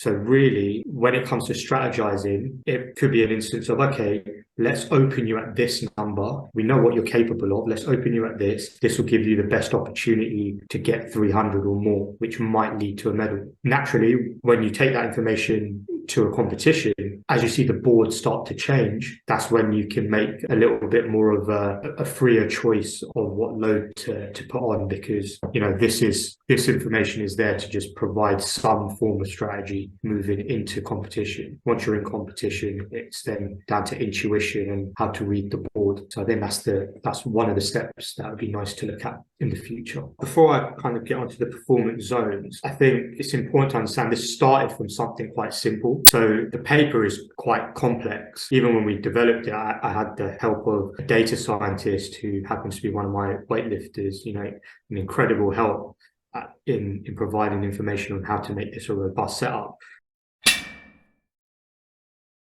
So really, when it comes to strategizing, it could be an instance of, okay, let's open you at this number. We know what you're capable of. Let's open you at this. This will give you the best opportunity to get 300 or more, which might lead to a medal. Naturally, when you take that information to a competition, as you see the board start to change, that's when you can make a little bit more of a freer choice of what load to put on, because this information is there to just provide some form of strategy moving into competition. Once you're in competition, it's then down to intuition and how to read the board. So I think that's one of the steps that would be nice to look at in the future. Before I kind of get onto the performance zones, I think it's important to understand this started from something quite simple. So the paper is quite complex. Even when we developed it, I had the help of a data scientist who happens to be one of my weightlifters, an incredible help in providing information on how to make this a robust setup.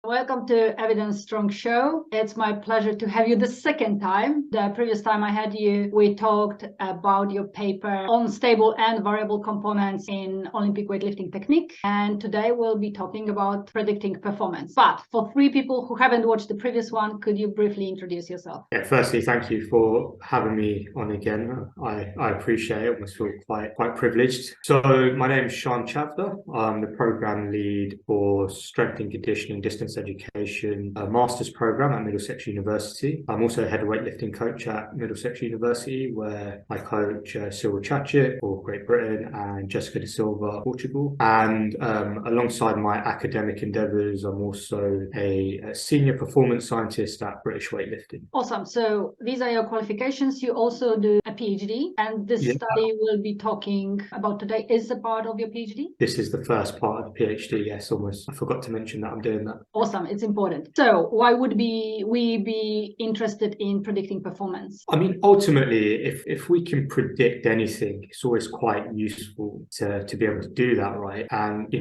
Welcome to Evidence Strong Show. It's my pleasure to have you the second time. The previous time I had you, we talked about your paper on stable and variable components in Olympic weightlifting technique. And today we'll be talking about predicting performance. But for 3 people who haven't watched the previous one, could you briefly introduce yourself? Yeah, firstly, thank you for having me on again. I appreciate it. I almost feel quite privileged. So my name is Shyam Chavda. I'm the program lead for strength and conditioning distance education, a master's program at Middlesex University. I'm also a head weightlifting coach at Middlesex University, where I coach Cyrille Tchatchet for Great Britain and Jessica da Silva, Portugal. And alongside my academic endeavours, I'm also a senior performance scientist at British Weightlifting. Awesome. So these are your qualifications. You also do a PhD, and this study we'll be talking about today is a part of your PhD? This is the first part of the PhD, yes, almost. I forgot to mention that I'm doing that. Awesome. It's important. So why would we be interested in predicting performance? I mean, ultimately, if we can predict anything, it's always quite useful to be able to do that, right? And,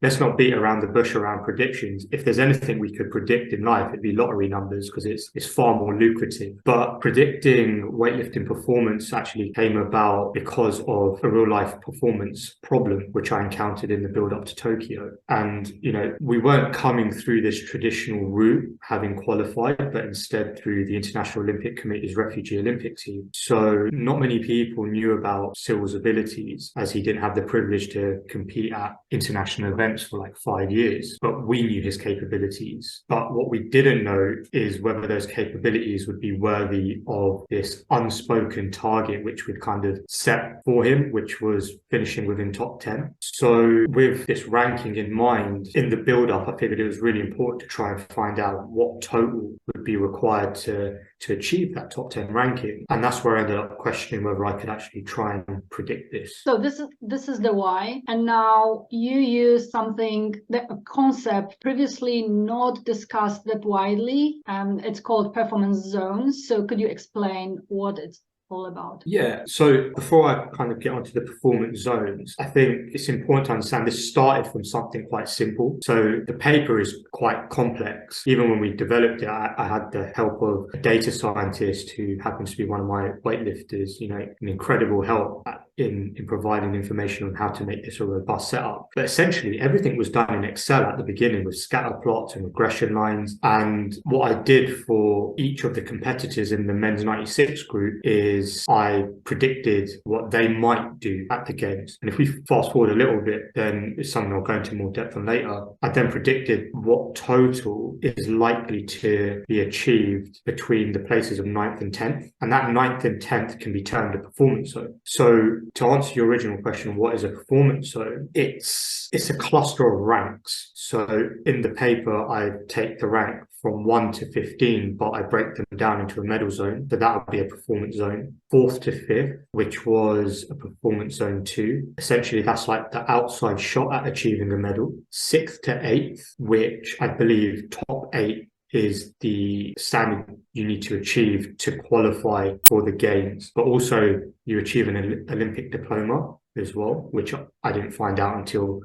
let's not beat around the bush around predictions. If there's anything we could predict in life, it'd be lottery numbers, because it's far more lucrative. But predicting weightlifting performance actually came about because of a real life performance problem, which I encountered in the build up to Tokyo. And, we weren't coming through this traditional route, having qualified, but instead through the International Olympic Committee's refugee Olympic team. So not many people knew about Cyrile's abilities, as he didn't have the privilege to compete at international events for like 5 years, but we knew his capabilities. But what we didn't know is whether those capabilities would be worthy of this unspoken target, which we'd kind of set for him, which was finishing within top 10. So with this ranking in mind, in the build-up, I figured it was really important to try and find out what total would be required to achieve that top 10 ranking. And that's where I ended up questioning whether I could actually try and predict this. So this is the why. And now you use something, a concept previously not discussed that widely. It's called performance zones. So could you explain what it's all about? Yeah, so before I kind of get onto the performance zones, I think it's important to understand this started from something quite simple. So the paper is quite complex. Even when we developed it, I had the help of a data scientist who happens to be one of my weightlifters, an incredible help in providing information on how to make this a robust setup. But essentially, everything was done in Excel at the beginning with scatter plots and regression lines. And what I did for each of the competitors in the men's 96 group is I predicted what they might do at the games. And if we fast forward a little bit, then it's something I'll go into more depth on later. I then predicted what total is likely to be achieved between the places of 9th and 10th. And that 9th and 10th can be termed a performance zone. So to answer your original question, what is a performance zone? It's a cluster of ranks. So in the paper, I take the rank from 1 to 15, but I break them down into a medal zone. So that would be a performance zone. 4th to 5th, which was a performance zone 2. Essentially, that's like the outside shot at achieving a medal. 6th to 8th, which I believe top 8 is the standard you need to achieve to qualify for the games, but also you achieve an Olympic diploma. as well, which I didn't find out until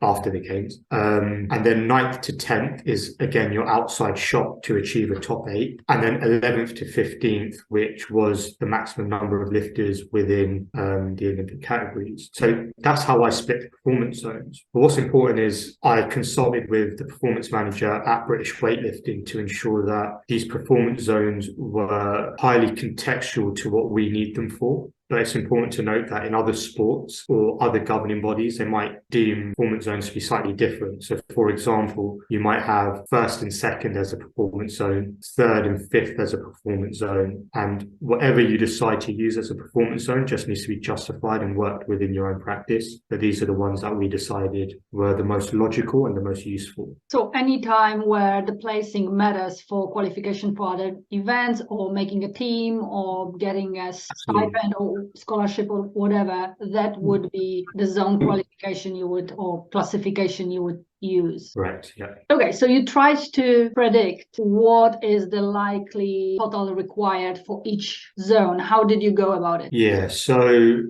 after the games. And then 9th to 10th is again your outside shot to achieve a top 8, and then 11th to 15th, which was the maximum number of lifters within the Olympic categories. So that's how I split the performance zones. But what's important is I consulted with the performance manager at British Weightlifting to ensure that these performance zones were highly contextual to what we need them for. But it's important to note that in other sports or other governing bodies, they might deem performance zones to be slightly different. So, for example, you might have 1st and 2nd as a performance zone, 3rd and 5th as a performance zone, and whatever you decide to use as a performance zone just needs to be justified and worked within your own practice. But these are the ones that we decided were the most logical and the most useful. So any time where the placing matters for qualification for other events or making a team or getting a stipend or scholarship or whatever, that would be the zone qualification you would, or classification you would use. Right, yeah. Okay, so you tried to predict what is the likely total required for each zone. How did you go about it? Yeah, so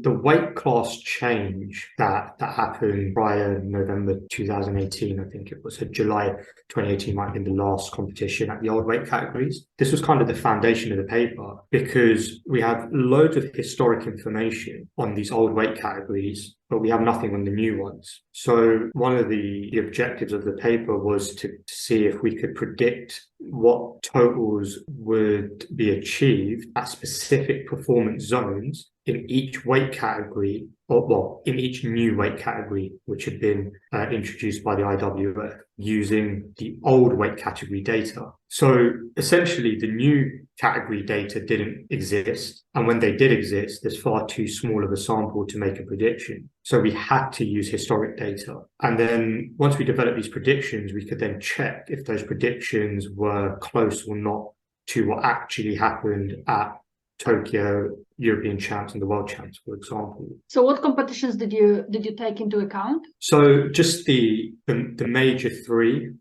the weight class change that happened prior November 2018, I think it was, so July 2018 might have been the last competition at the old weight categories. This was kind of the foundation of the paper because we have loads of historic information on these old weight categories, but we have nothing on the new ones. So one of the objectives of the paper was to see if we could predict what totals would be achieved at specific performance zones in each weight category, or well, in each new weight category, which had been introduced by the IWF using the old weight category data. So essentially, the new category data didn't exist. And when they did exist, there's far too small of a sample to make a prediction. So we had to use historic data. And then once we developed these predictions, we could then check if those predictions were close or not to what actually happened at Tokyo, European champs and the world champs, for example. So what competitions did you take into account? So just the major three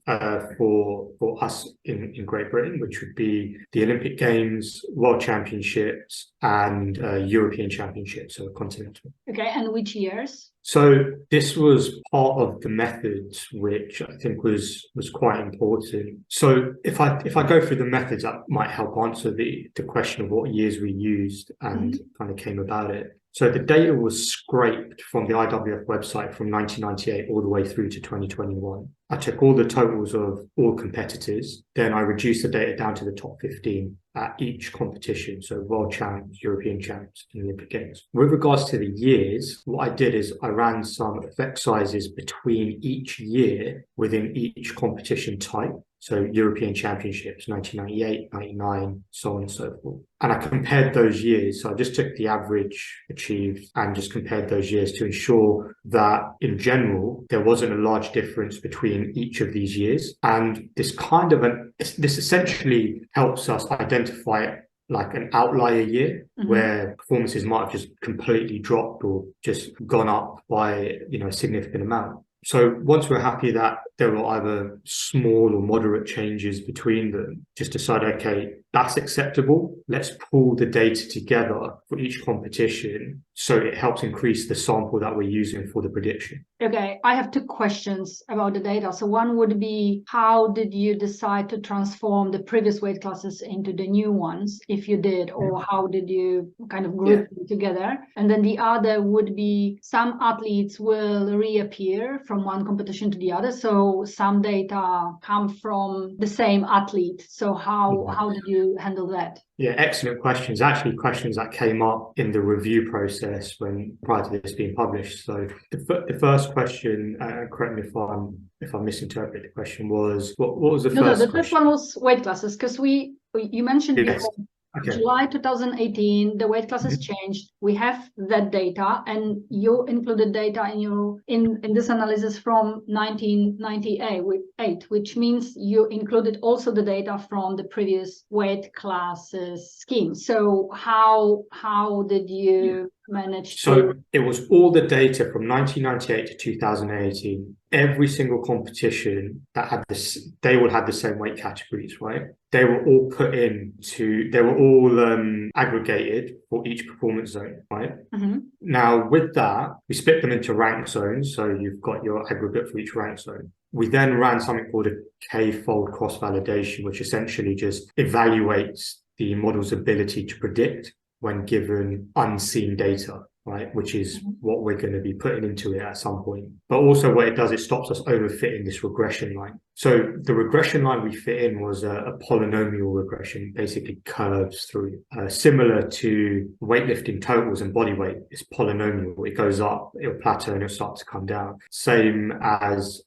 for us in Great Britain, which would be the Olympic Games, World Championships, and European Championships, so continental. Okay, and which years? So this was part of the methods, which I think was quite important. So if I go through the methods, that might help answer the question of what years we used and kind of came about it. So the data was scraped from the IWF website from 1998 all the way through to 2021. I took all the totals of all competitors, then I reduced the data down to the top 15 at each competition, so world champs, European champs, and Olympic Games. With regards to the years, what I did is I ran some effect sizes between each year within each competition type. So European Championships, 1998, 99, so on and so forth. And I compared those years. So I just took the average achieved and just compared those years to ensure that in general, there wasn't a large difference between each of these years. And this essentially helps us identify like an outlier year where performances might have just completely dropped or just gone up by, a significant amount. So once we're happy that there were either small or moderate changes between them, just decide, okay, that's acceptable. Let's pull the data together for each competition so it helps increase the sample that we're using for the prediction. Okay, I have two questions about the data. So one would be, how did you decide to transform the previous weight classes into the new ones, if you did, or how did you kind of group them together? And then the other would be, some athletes will reappear from one competition to the other. So some data come from the same athlete. So how did you handle that? Yeah, excellent questions. Actually, questions that came up in the review process prior to this being published. So the first question, correct me if I misinterpret the question, was what was the first question? The first one was weight classes, because you mentioned before. Okay. July 2018, the weight classes changed. We have that data, and you included data in this analysis from 1998, which means you included also the data from the previous weight classes scheme. So how did you managed So to... it was all the data from 1998 to 2018. Every single competition that had this, they all had the same weight categories, right? They were all they were all aggregated for each performance zone, right? Now, with that, we split them into rank zones. So you've got your aggregate for each rank zone. We then ran something called a K-fold cross-validation, which essentially just evaluates the model's ability to predict when given unseen data, right? Which is what we're going to be putting into it at some point. But also what it does, it stops us overfitting this regression line. So the regression line we fit in was a polynomial regression, basically curves through, similar to weightlifting totals and body weight. It's polynomial. It goes up, it'll plateau, and it'll start to come down. Same as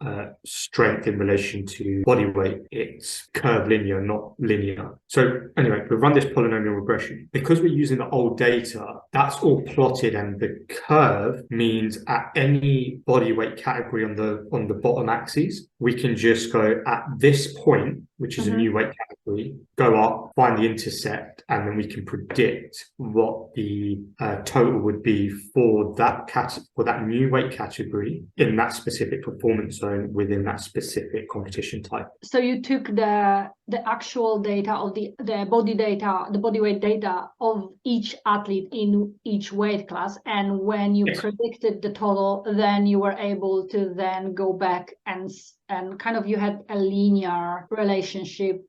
strength in relation to body weight. It's curved linear, not linear. So anyway, we run this polynomial regression. Because we're using the old data, that's all plotted, and the curve means at any body weight category on the bottom axis, we can just go at this point, which is a new weight category, go up, find the intercept, and then we can predict what the total would be for that new weight category in that specific performance zone within that specific competition type. So you took the actual data of the body weight data of each athlete in each weight class, and when you predicted the total, then you were able to then go back and kind of, you had a linear relationship,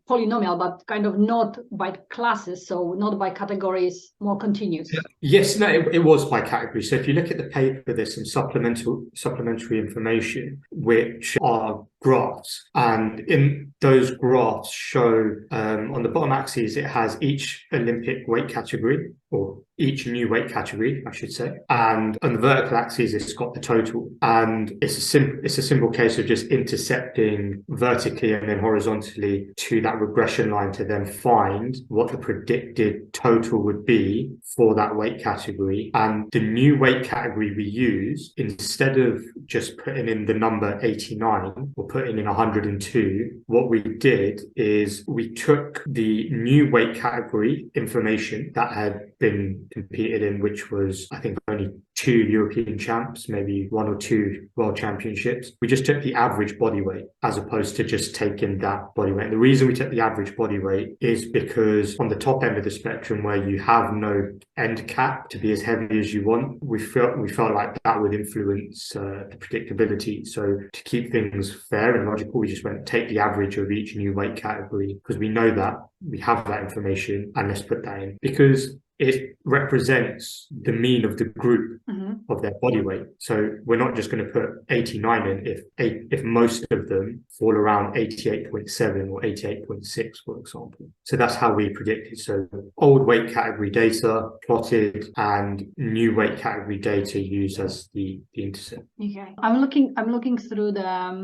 polynomial, but kind of not by classes, so not by categories, more continuous. Yes, no, it was by category. So if you look at the paper, there's some supplementary information, which are graphs. And in those graphs show, on the bottom axis, it has each Olympic weight category, or each new weight category, I should say. And on the vertical axis, it's got the total. And it's a simple case of just intercepting vertically and then horizontally to that regression line to then find what the predicted total would be for that weight category. And the new weight category we use, instead of just putting in the number 89 or putting in 102, what we did is we took the new weight category information that had been competed in, which was, I think, only 2 European champs, maybe 1 or 2 world championships. We just took the average body weight as opposed to just taking that body weight. And the reason we took the average body weight is because on the top end of the spectrum, where you have no end cap to be as heavy as you want, we felt like that would influence the predictability. So to keep things fair and logical, we just went take the average of each new weight category, because we know that we have that information, and let's put that in, because it represents the mean of the group of their body weight. So we're not just going to put 89 in if most of them fall around 88.7 or 88.6, for example. So that's how we predicted. So old weight category data plotted and new weight category data used as the intercept. Okay, I'm looking through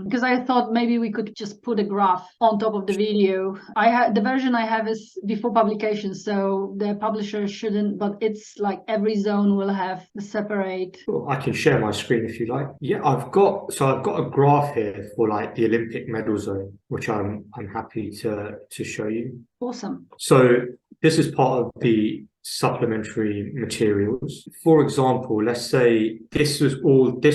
because I thought maybe we could just put a graph on top of the video. The version I have is before publication, so the publisher shouldn't, but it's like every zone will have the separate. Well, I can share my screen if you like. Yeah, I've got a graph here for like the Olympic medal zone, which I'm happy to show you. Awesome. So this is part of the supplementary materials. For example, let's say this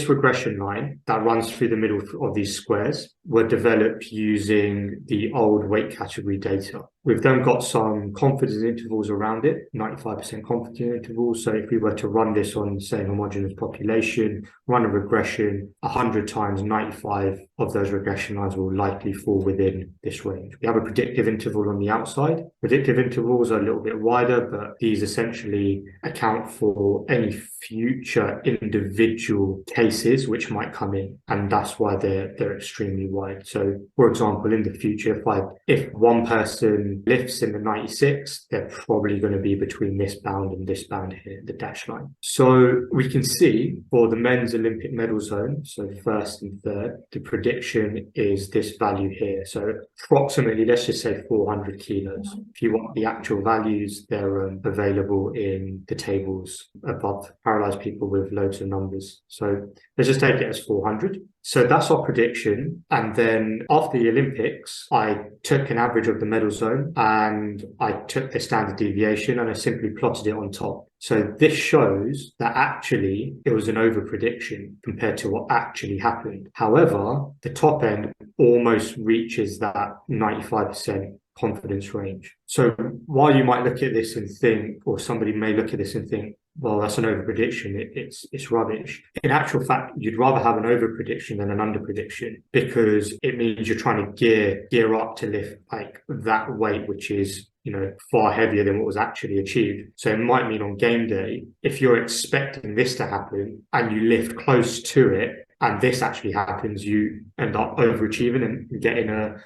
regression line that runs through the middle of these squares were developed using the old weight category data. We've then got some confidence intervals around it, 95% confidence intervals. So if we were to run this on, say, a homogeneous population, run a regression 100 times, 95 of those regression lines will likely fall within this range. We have a predictive interval on the outside. Predictive intervals are a little bit wider, but these essentially account for any future individual cases which might come in, and that's why they're extremely wide. So, for example, in the future, if one person lifts in the 96, they're probably going to be between this bound and this bound here, the dash line. So we can see for the men's Olympic medal zone, so first and third, the prediction is this value here. So approximately, let's just say 400 kilos. If you want the actual values, they're available in the tables above. Paralyzed people with loads of numbers. So let's just take it as 400. So that's our prediction. And then after the Olympics, I took an average of the medal zone and I took the standard deviation and I simply plotted it on top. So this shows that actually it was an over prediction compared to what actually happened. However, the top end almost reaches that 95% confidence range. So while you might look at this and think, or somebody may look at this and think, well, that's an over prediction, it's rubbish. In actual fact, you'd rather have an over prediction than an under prediction, because it means you're trying to gear up to lift like that weight, which is, you know, far heavier than what was actually achieved. So it might mean on game day, if you're expecting this to happen and you lift close to it, and this actually happens, you end up overachieving and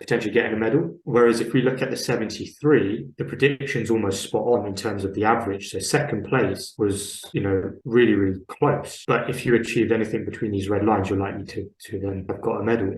potentially getting a medal. Whereas if we look at the 73, the prediction's almost spot on in terms of the average. So second place was, you know, really, really close. But if you achieved anything between these red lines, you're likely to then have got a medal.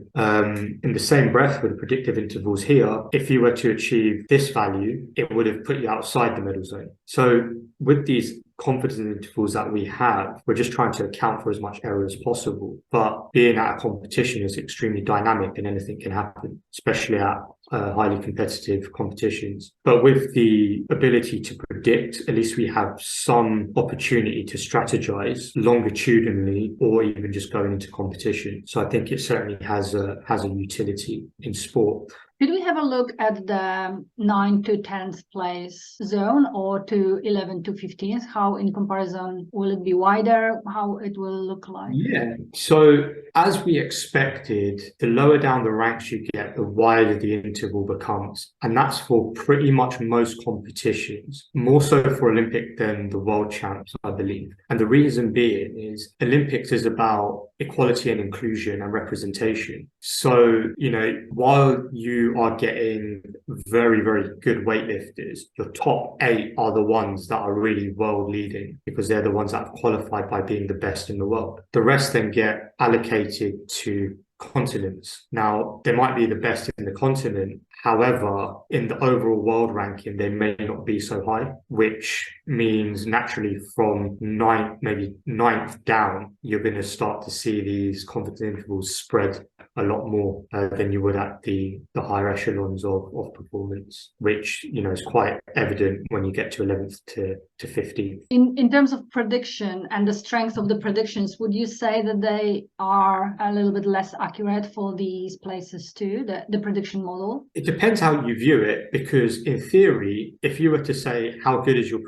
In the same breath with the predictive intervals here, if you were to achieve this value, it would have put you outside the medal zone. So with these confidence intervals that we have, we're just trying to account for as much error as possible. But being at a competition is extremely dynamic and anything can happen, especially at highly competitive competitions. But with the ability to predict, at least we have some opportunity to strategize longitudinally or even just going into competition. So I think it certainly has a utility in sport. Did we have a look at the 9 to 10th place zone or to 11 to 15th? How in comparison will it be wider? How it will look like? Yeah. So as we expected, the lower down the ranks you get, the wider the interval becomes. And that's for pretty much most competitions, more so for Olympic than the world champs, I believe. And the reason being is Olympics is about equality and inclusion and representation. So, you know, while you are getting very, very good weightlifters, your top 8 are the ones that are really world leading, because they're the ones that have qualified by being the best in the world. The rest then get allocated to continents. Now, they might be the best in the continent. However, in the overall world ranking, they may not be so high, which means naturally from maybe ninth down, you're going to start to see these confidence intervals spread a lot more than you would at the higher echelons of performance, which, you know, is quite evident when you get to 11th to 15th. In terms of prediction and the strength of the predictions, would you say that they are a little bit less accurate for these places too, the prediction model? It depends how you view it, because in theory, if you were to say how good is your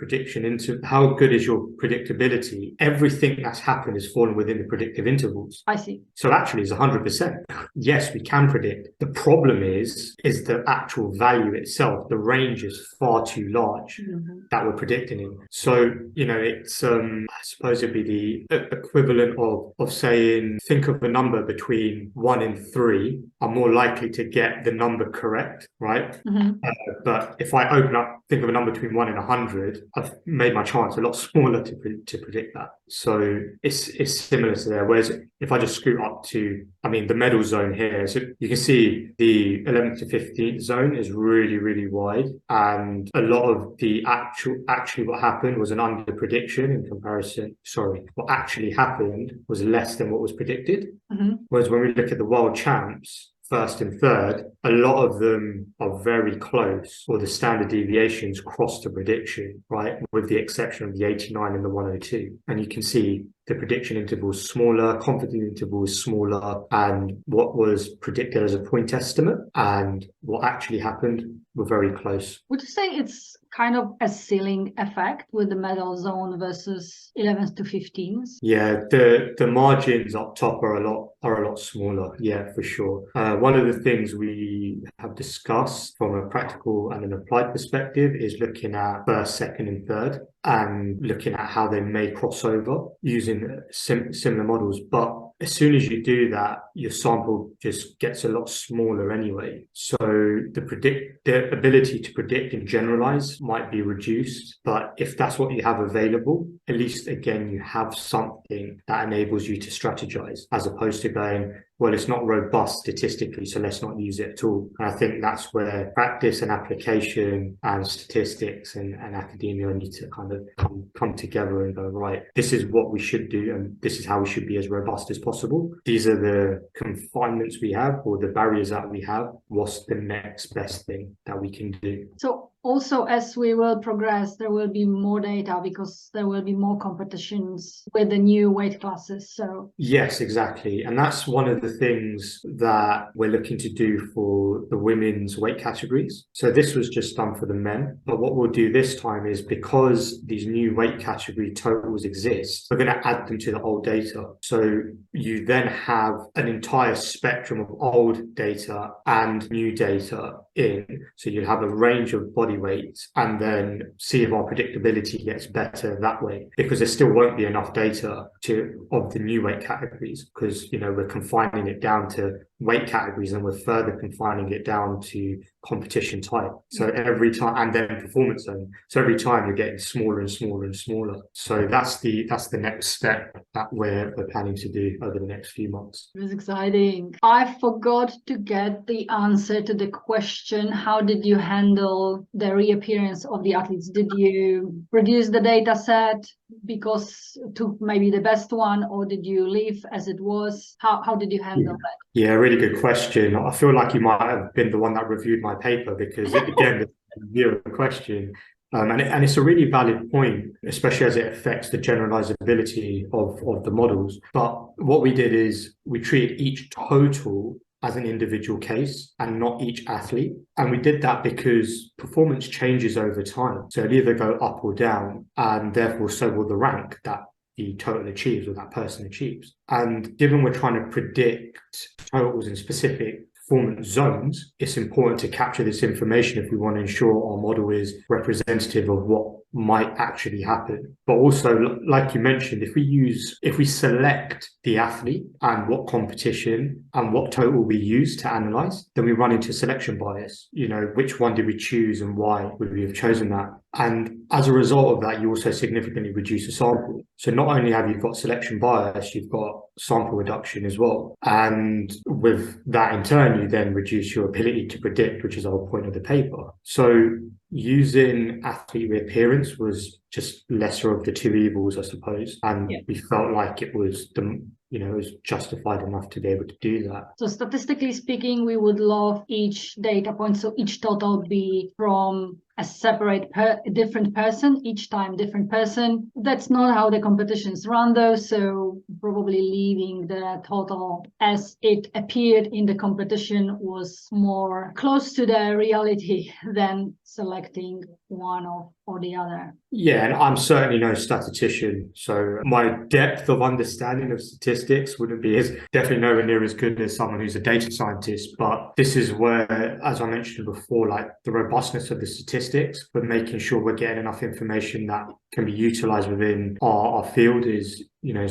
predictability, everything that's happened is fallen within the predictive intervals. I see. So actually it's 100%. Yes, we can predict. The problem is the actual value itself. The range is far too large that we're predicting in. So, you know, it's I suppose it'd be the equivalent of saying, think of a number between 1 and 3. I'm more likely to get the number correct, right? But if I think of a number between 1 and 100, I've made my chance a lot smaller to predict that. So it's similar to there. Whereas if I just scoot up to, the medal zone here, so you can see the 11th to 15th zone is really, really wide. And a lot of the actually what happened was an under prediction in comparison. Sorry, what actually happened was less than what was predicted. Whereas when we look at the world champs, first and third, a lot of them are very close, or the standard deviations cross the prediction, right? With the exception of the 89 and the 102. And you can see the prediction interval is smaller, confidence interval is smaller, and what was predicted as a point estimate and what actually happened were very close. Would you say it's kind of a ceiling effect with the medal zone versus 11th to 15th? Yeah, the margins up top are a lot smaller. Yeah, for sure. One of the things we have discussed from a practical and an applied perspective is looking at first, second, and third, and looking at how they may cross over using similar models. But as soon as you do that, your sample just gets a lot smaller anyway. So the ability to predict and generalize might be reduced. But if that's what you have available, at least again, you have something that enables you to strategize, as opposed to going, well, it's not robust statistically, so let's not use it at all. And I think that's where practice and application and statistics and academia need to kind of come together and go, right, this is what we should do, and this is how we should be as robust as possible. These are the confinements we have, or the barriers that we have. What's the next best thing that we can do? So also, as we will progress, there will be more data because there will be more competitions with the new weight classes. So yes, exactly. And that's one of the things that we're looking to do for the women's weight categories. So this was just done for the men. But what we'll do this time is, because these new weight category totals exist, we're going to add them to the old data. So you then have an entire spectrum of old data and new data in. So you'll have a range of body weights, and then see if our predictability gets better that way, because there still won't be enough data of the new weight categories, because we're confining it down to weight categories, and we're further confining it down to competition type. So every time, and then performance zone. So every time you're getting smaller and smaller and smaller. So that's the next step that we're planning to do over the next few months. it was exciting. I forgot to get the answer to the question: how did you handle the reappearance of the athletes? Did you reduce the data set because to maybe the best one, or did you leave as it was? How did you handle that? Yeah, really good question. I feel like you might have been the one that reviewed my paper, because again, the review question. And it's a really valid point, especially as it affects the generalizability of the models. But what we did is we treated each total as an individual case and not each athlete. And we did that because performance changes over time. So it'll either go up or down, and therefore so will the rank that the total achieves, or that person achieves. And given we're trying to predict totals in specific performance zones, it's important to capture this information if we want to ensure our model is representative of what might actually happen. But also, like you mentioned, if we select the athlete and what competition and what total we use to analyze, then we run into selection bias. Which one did we choose and why would we have chosen that? And as a result of that, you also significantly reduce the sample. So not only have you got selection bias, you've got sample reduction as well. And with that in turn, you then reduce your ability to predict, which is our point of the paper. So using athlete reappearance was just lesser of the two evils, I suppose. And we felt like it was it was justified enough to be able to do that. So statistically speaking, we would love each data point, so each total be from a separate different person, each time different person. That's not how the competitions run though, so probably leaving the total as it appeared in the competition was more close to the reality than selecting one or the other. Yeah, and I'm certainly no statistician, so my depth of understanding of statistics wouldn't be definitely nowhere near as good as someone who's a data scientist. But this is where, as I mentioned before, like the robustness of the statistics, but making sure we're getting enough information that can be utilized within our field is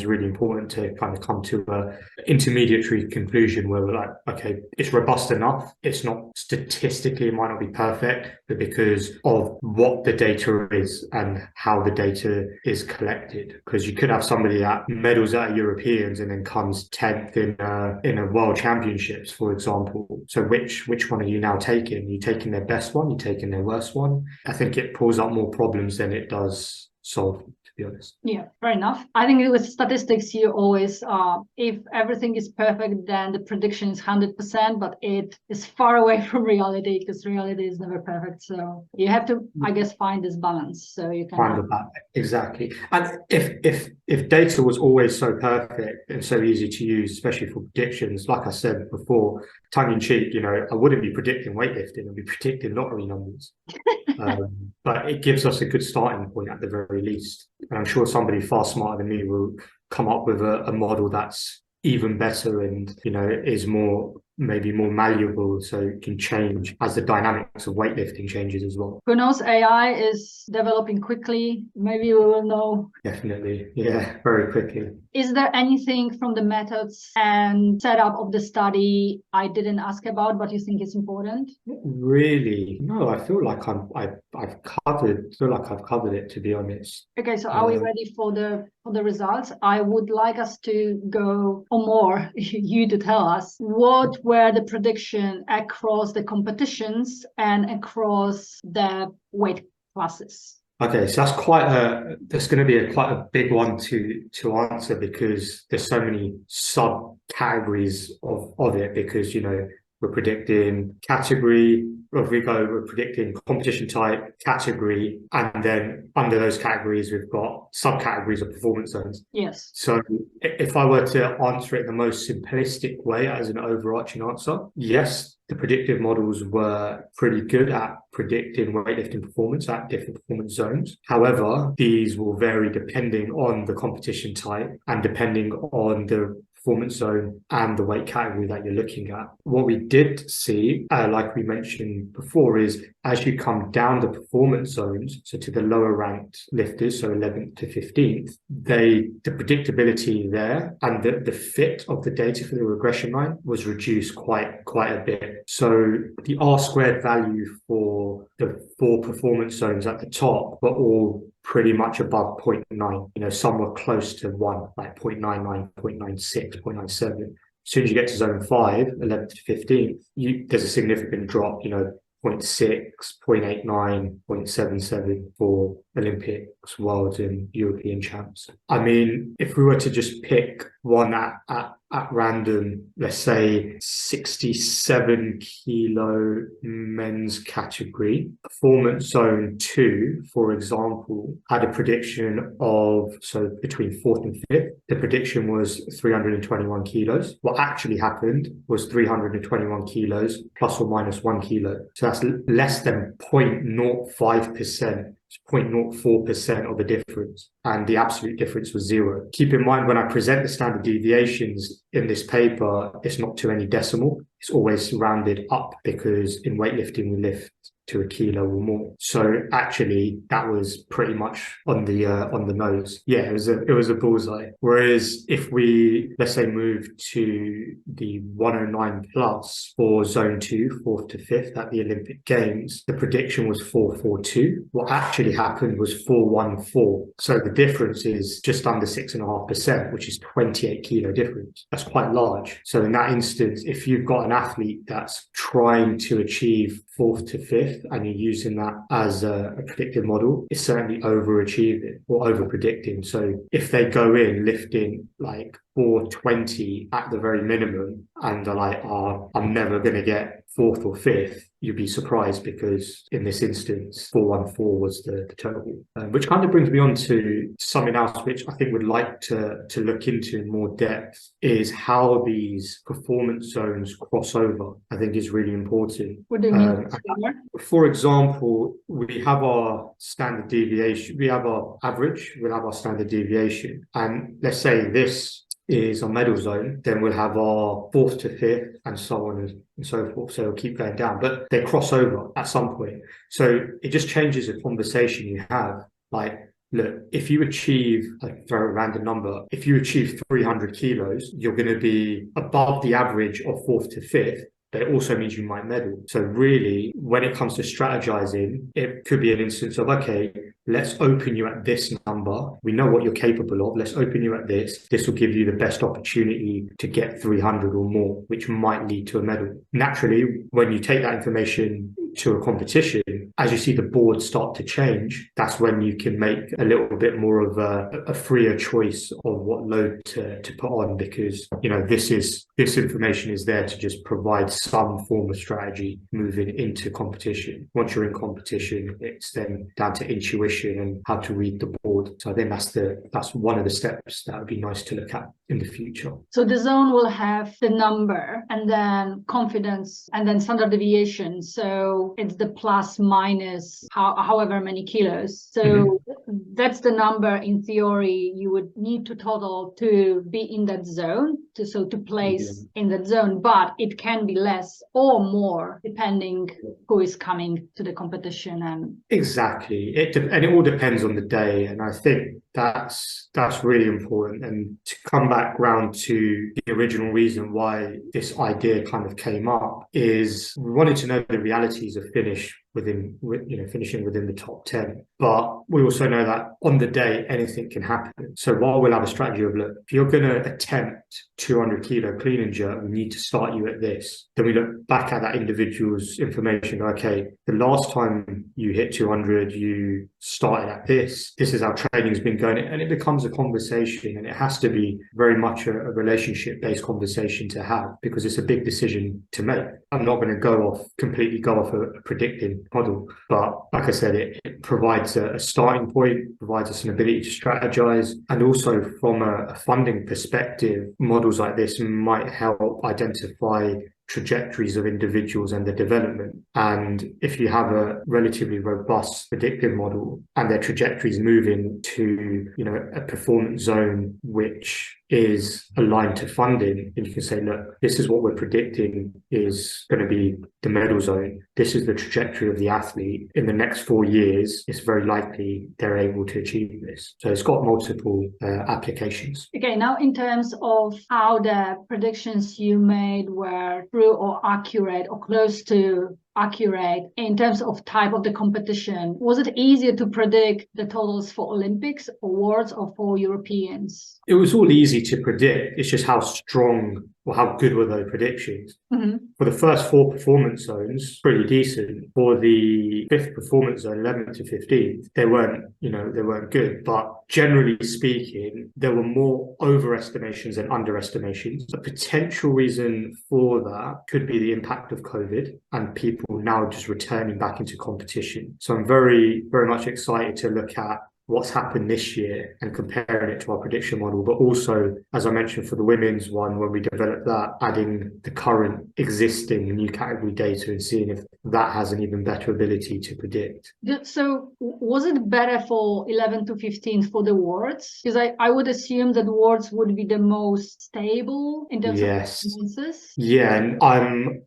really important to kind of come to a intermediary conclusion where we're like, okay, it's robust enough. It's not statistically, it might not be perfect, but because of what the data is and how the data is collected. Because you could have somebody that medals at Europeans and then comes 10th in a world championships, for example. So which one are you now taking? Are you taking their best one? Are you taking their worst one? I think it pulls up more problems than it does solve, to be honest. Yeah, fair enough. I think with statistics, you always, if everything is perfect, then the prediction is 100%, but it is far away from reality because reality is never perfect. So you have to, I guess, find this balance so you can find the balance. Exactly. And if data was always so perfect and so easy to use, especially for predictions, like I said before, tongue in cheek, I wouldn't be predicting weightlifting, I'd be predicting lottery numbers. But it gives us a good starting point at the very least. And I'm sure somebody far smarter than me will come up with a model that's even better and, is maybe more malleable, so it can change as the dynamics of weightlifting changes as well. Who knows, AI is developing quickly. Maybe we will know. Definitely. Yeah, very quickly. Is there anything from the methods and setup of the study I didn't ask about, but you think is important? Really? No, I feel like I've covered it, to be honest. Okay, so are we ready for the results? I would like us to go, or more, you to tell us what were the prediction across the competitions and across the weight classes. Okay, so that's going to be quite a big one to answer, because there's so many subcategories of it, because we're predicting category, or if we're predicting competition type, category, and then under those categories we've got subcategories of performance zones. Yes. So if I were to answer it in the most simplistic way as an overarching answer, yes, the predictive models were pretty good at predicting weightlifting performance at different performance zones. However, these will vary depending on the competition type and depending on the performance zone and the weight category that you're looking at. What we did see, like we mentioned before, is as you come down the performance zones, so to the lower ranked lifters, so 11th to 15th, the predictability there and the fit of the data for the regression line was reduced quite a bit. So the R squared value for the 4 performance zones at the top were all pretty much above 0.9. Some were close to 1, like 0.99, 0.96, 0.97. As soon as you get to zone 5, 11th to 15th, there's a significant drop, 0.6, 0.89, 0.77 for Olympics, Worlds and European champs. I mean, if we were to just pick one at random, let's say 67 kilo men's category, performance zone 2, for example, had a prediction of, so between 4th and 5th, the prediction was 321 kilos. What actually happened was 321 kilos plus or minus 1 kilo. So that's less than 0.05%. 0.04% of the difference, and the absolute difference was 0. Keep in mind, when I present the standard deviations in this paper, it's not to any decimal, it's always rounded up, because in weightlifting we lift to a kilo or more. So actually that was pretty much on the nose. Yeah, it was a bullseye. Whereas if we, let's say, move to the 109 plus for zone 2, 4th to 5th at the Olympic Games, the prediction was 442. What actually happened was 414. So the difference is just under 6.5%, which is 28 kilo difference. That's quite large. So in that instance, if you've got an athlete that's trying to achieve 4th to 5th, and you're using that as a predictive model, it's certainly overachieving or over predicting. So if they go in lifting like 420 at the very minimum and they're like, I'm never going to get 4th or 5th, you'd be surprised, because in this instance 414 was the total. Which kind of brings me on to something else which I think we'd like to look into in more depth, is how these performance zones cross over. I think is really important. What do you mean? For example, we have our standard deviation, we have our average, we'll have our standard deviation, and let's say this is our medal zone, then we'll have our 4th to 5th and so on and so forth. So it'll keep going down, but they cross over at some point. So it just changes the conversation you have. Like, look, if you achieve a very random number, if you achieve 300 kilos, you're going to be above the average of 4th to 5th. But it also means you might medal. So really, when it comes to strategizing, it could be an instance of, okay, let's open you at this number. We know what you're capable of. Let's open you at this. This will give you the best opportunity to get 300 or more, which might lead to a medal. Naturally, when you take that information to a competition, as you see the board start to change, that's when you can make a little bit more of a freer choice of what load to put on, because this information is there to just provide some form of strategy moving into competition. Once you're in competition, it's then down to intuition and how to read the board. So I think that's one of the steps that would be nice to look at in the future. So the zone will have the number and then confidence and then standard deviation. So it's the plus minus however many kilos. So that's the number in theory you would need to total to be in that zone, to place in that zone, but it can be less or more depending who is coming to the competition. And exactly, and it all depends on the day. And I think That's really important. And to come back round to the original reason why this idea kind of came up is we wanted to know the realities of finishing within the top 10. But we also know that on the day, anything can happen. So while we'll have a strategy of, look, if you're going to attempt 200 kilo clean and jerk, we need to start you at this. Then we look back at that individual's information. Okay, the last time you hit 200, you started at this. This is how training's been going. And it becomes a conversation, and it has to be very much a relationship-based conversation to have, because it's a big decision to make. I'm not going to completely go off a predicting model, but like I said, it provides a starting point, provides us an ability to strategize, and also from a funding perspective, models like this might help identify trajectories of individuals and their development. And if you have a relatively robust predictive model and their trajectories moving to, a performance zone which is aligned to funding, and you can say, look, this is what we're predicting is going to be the medal zone. This is the trajectory of the athlete. In the next 4 years, it's very likely they're able to achieve this. So it's got multiple applications. Okay, now in terms of how the predictions you made were true or accurate or close to accurate in terms of type of the competition, was it easier to predict the totals for Olympics or Worlds or for Europeans? It was all easy to predict. It's just how strong or how good were those predictions. Mm-hmm. For the first 4 performance zones, pretty decent. For the 5th performance zone, 11th to 15th, they weren't good. But generally speaking, there were more overestimations than underestimations. The potential reason for that could be the impact of COVID and people now just returning back into competition. So I'm very, very much excited to look at what's happened this year and comparing it to our prediction model, but also, as I mentioned, for the women's one, when we developed that, adding the current existing new category data and seeing if that has an even better ability to predict. So was it better for 11 to 15 for the Worlds? Because I would assume that Worlds would be the most stable in terms of performances. Yeah, and I'm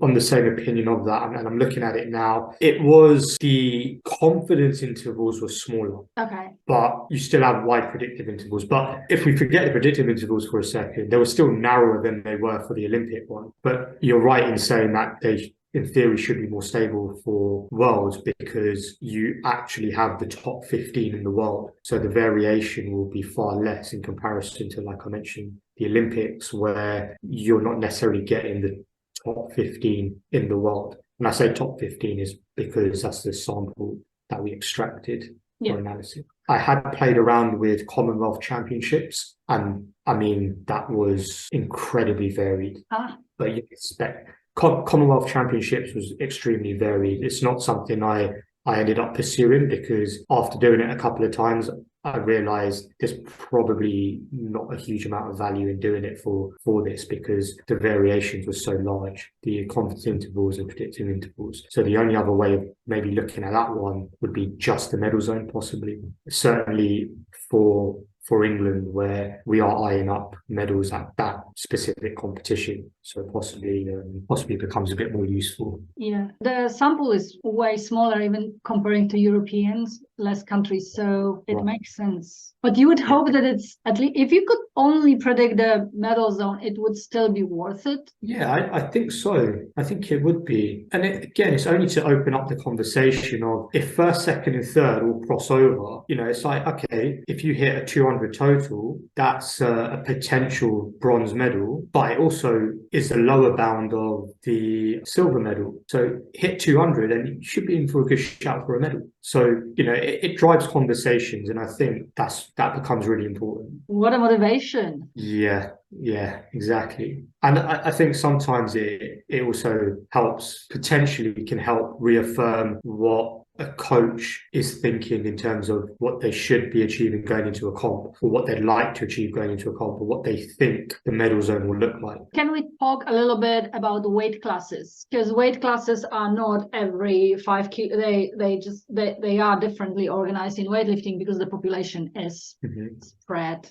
on the same opinion of that, and I'm looking at it now. It was the confidence intervals were smaller. Okay. But you still have wide predictive intervals. But if we forget the predictive intervals for a second, they were still narrower than they were for the Olympic one. But you're right in saying that they, in theory, should be more stable for Worlds because you actually have the top 15 in the world. So the variation will be far less in comparison to, like I mentioned, the Olympics, where you're not necessarily getting the top 15 in the world. And I say top 15 is because that's the sample that we extracted. For analysis. I had played around with Commonwealth Championships, and I mean, that was incredibly varied. But you expect Commonwealth Championships was extremely varied. It's not something I ended up pursuing because after doing it a couple of times, I realized there's probably not a huge amount of value in doing it for this because the variations were so large, the confidence intervals and predictive intervals. So the only other way of maybe looking at that one would be just the medal zone, possibly. Certainly for England, where we are eyeing up medals at that specific competition. So possibly becomes a bit more useful. Yeah, the sample is way smaller, even comparing to Europeans, less countries. So it makes sense. But you would hope that it's at least, if you could only predict the medal zone, it would still be worth it. Yeah, I think so. I think it would be. And it's only to open up the conversation of if first, second, and third all cross over, it's like, okay, if you hit a 200 total, that's a potential bronze medal, but it also is the lower bound of the silver medal. So hit 200 and you should be in for a good shout for a medal. So, it drives conversations, and I think that becomes really important. What a motivation. Yeah, exactly. And I think sometimes it also potentially can help reaffirm what a coach is thinking in terms of what they should be achieving going into a comp, or what they'd like to achieve going into a comp, or what they think the medal zone will look like. Can we talk a little bit about the weight classes? Because weight classes are not every 5 kilo. They are differently organized in weightlifting because the population is spread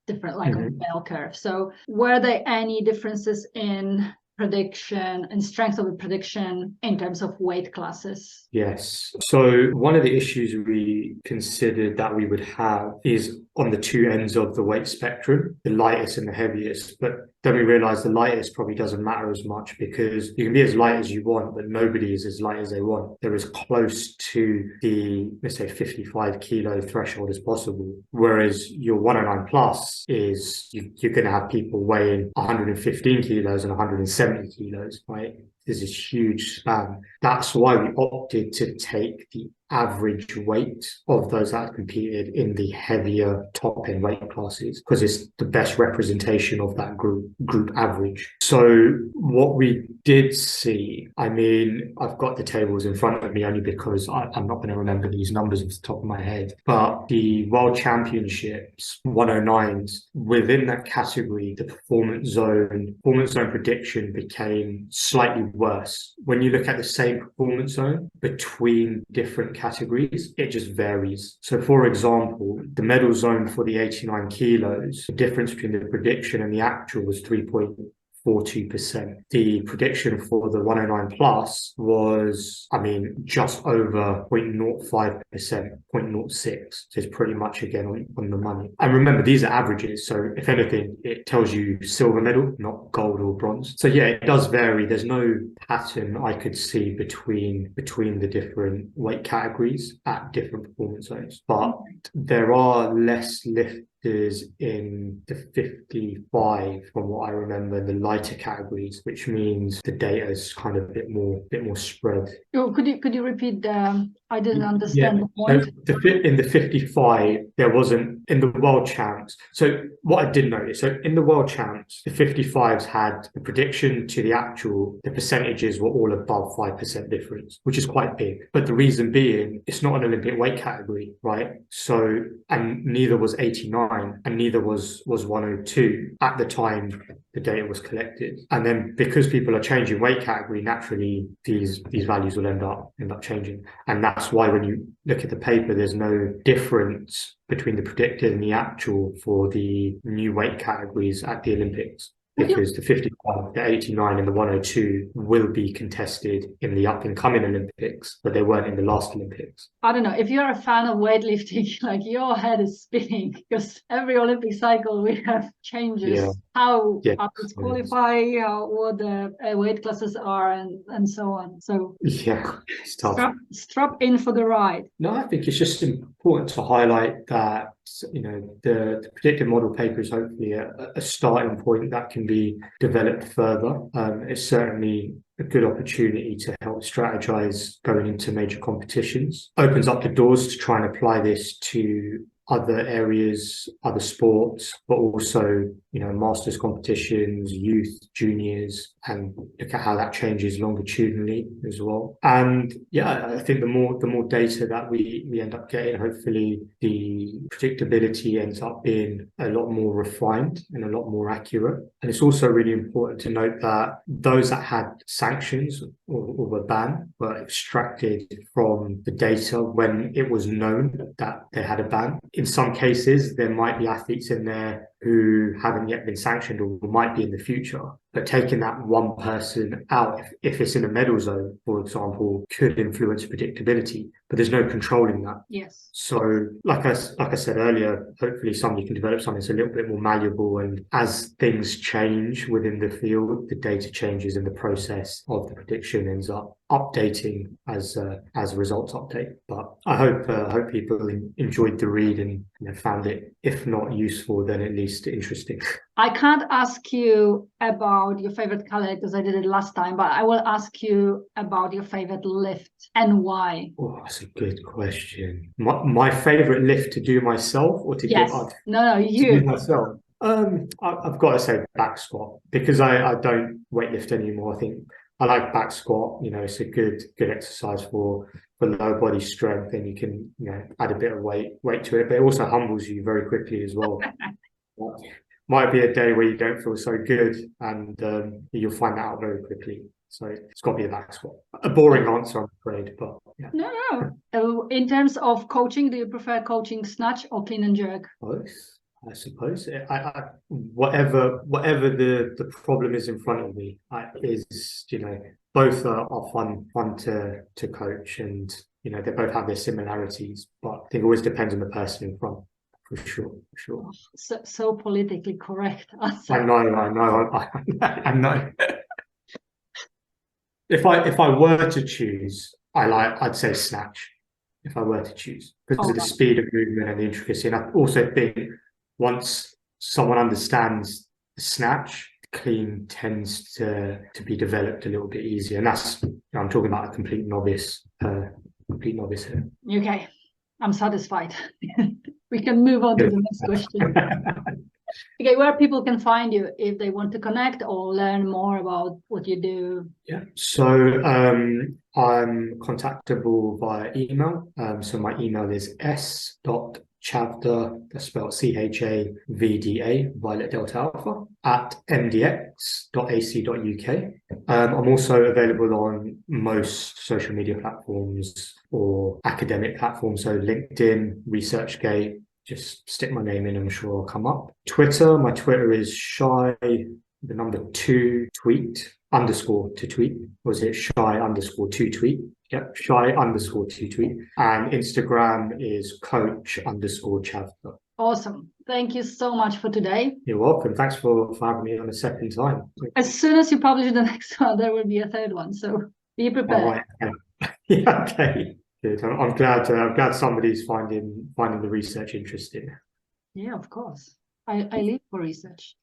different, like a bell curve. So were there any differences in prediction and strength of the prediction in terms of weight classes? Yes. So one of the issues we considered that we would have is on the two ends of the weight spectrum, the lightest and the heaviest. But then we realized the lightest probably doesn't matter as much because you can be as light as you want, but nobody is as light as they want. They're as close to the, let's say, 55 kilo threshold as possible. Whereas your 109 plus is you're going to have people weighing 115 kilos and 170 kilos, right? There's this huge span. That's why we opted to take the average weight of those that competed in the heavier top end weight classes because it's the best representation of that group average. So what we did see, I mean, I've got the tables in front of me only because I'm not going to remember these numbers off the top of my head, but the World Championships 109s, within that category, the performance zone prediction became slightly worse. When you look at the same performance zone between different categories, it just varies. So for example, the medal zone for the 89 kilos, the difference between the prediction and the actual was 3.42%. The prediction for the 109 plus was, I mean, just over 0.05%, 0.06. So it's pretty much again on the money. And remember, these are averages. So if anything, it tells you silver medal, not gold or bronze. So yeah, it does vary. There's no pattern I could see between the different weight categories at different performance zones. But there are less lifters in the 55 from what I remember, the lighter categories, which means the data is kind of a bit more spread. Oh, could you repeat I didn't understand the point. In the 55, there wasn't in the world champs. So what I did notice, so in the world champs, the 55s had the prediction to the actual, the percentages were all above 5% difference, which is quite big. But the reason being, it's not an Olympic weight category, right? So, and neither was 89 and neither was 102 at the time the data was collected. And then because people are changing weight category, naturally these values will end up changing. And that's why when you look at the paper, there's no difference between the predicted and the actual for the new weight categories at the Olympics. Because the 55, the 89 and the 102 will be contested in the up and coming Olympics, but they weren't in the last Olympics. I don't know, if you're a fan of weightlifting, like your head is spinning because every Olympic cycle we have changes. Yeah. How athletes qualify, what the weight classes are, and so on. So yeah, it's tough. Strap in for the ride. No, I think it's just important to highlight that, you know, the predictive model paper is hopefully a starting point that can be developed further. It's certainly a good opportunity to help strategize going into major competitions. Opens up the doors to try and apply this to other areas, other sports, but also, you know, masters competitions, youth, juniors, and look at how that changes longitudinally as well. And yeah, I think the more data that we end up getting, hopefully the predictability ends up being a lot more refined and a lot more accurate. And it's also really important to note that those that had sanctions or were banned were extracted from the data when it was known that they had a ban. In some cases, there might be athletes in there who haven't yet been sanctioned or might be in the future. But taking that one person out, if it's in a medal zone, for example, could influence predictability, but there's no controlling that. Yes. So like I said earlier, hopefully somebody can develop something that's a little bit more malleable. And as things change within the field, the data changes and the process of the prediction ends up updating as results update. But I hope people enjoyed the read and, you know, found it, if not useful, then at least interesting. I can't ask you about your favorite color because I did it last time, but I will ask you about your favorite lift and why. Oh, that's a good question. My favorite lift to do myself or to yes. give up? No, you. To do myself. I've got to say back squat because I don't weightlift anymore. I think I like back squat. You know, it's a good exercise for lower body strength, and you can, you know, add a bit of weight to it, but it also humbles you very quickly as well. Might be a day where you don't feel so good, and you'll find that out very quickly. So it's got to be a back squat. A boring answer, I'm afraid, but yeah. No. In terms of coaching, do you prefer coaching snatch or clean and jerk? Both. I suppose whatever the problem is in front of me is, both are fun to coach, and they both have their similarities, but I think it always depends on the person in front, for sure. So politically correct answer. I know. If I were to choose, I'd say snatch. If I were to choose, because of the speed of movement and the intricacy, and I also think once someone understands the snatch, clean tends to be developed a little bit easier, and that's I'm talking about a complete novice here. Okay, I'm satisfied. We can move on to the next question. Okay, where people can find you if they want to connect or learn more about what you do? Yeah, so I'm contactable via email. So my email is s.chavda, that's spelled CHAVDA, Violet Delta Alpha, @mdx.ac.uk. I'm also available on most social media platforms or academic platforms, so LinkedIn, ResearchGate. Just stick my name in, I'm sure I'll come up. Twitter, my Twitter is shy_2tweet. Or is it shy_2tweet? Yep, shy_2tweet. And Instagram is coach_Chavda. Awesome. Thank you so much for today. You're welcome. Thanks for having me on a second time. As soon as you publish the next one, there will be a third one. So be prepared. All right. Yeah, okay. Good. I'm glad somebody's finding the research interesting. Yeah, of course. I live for research.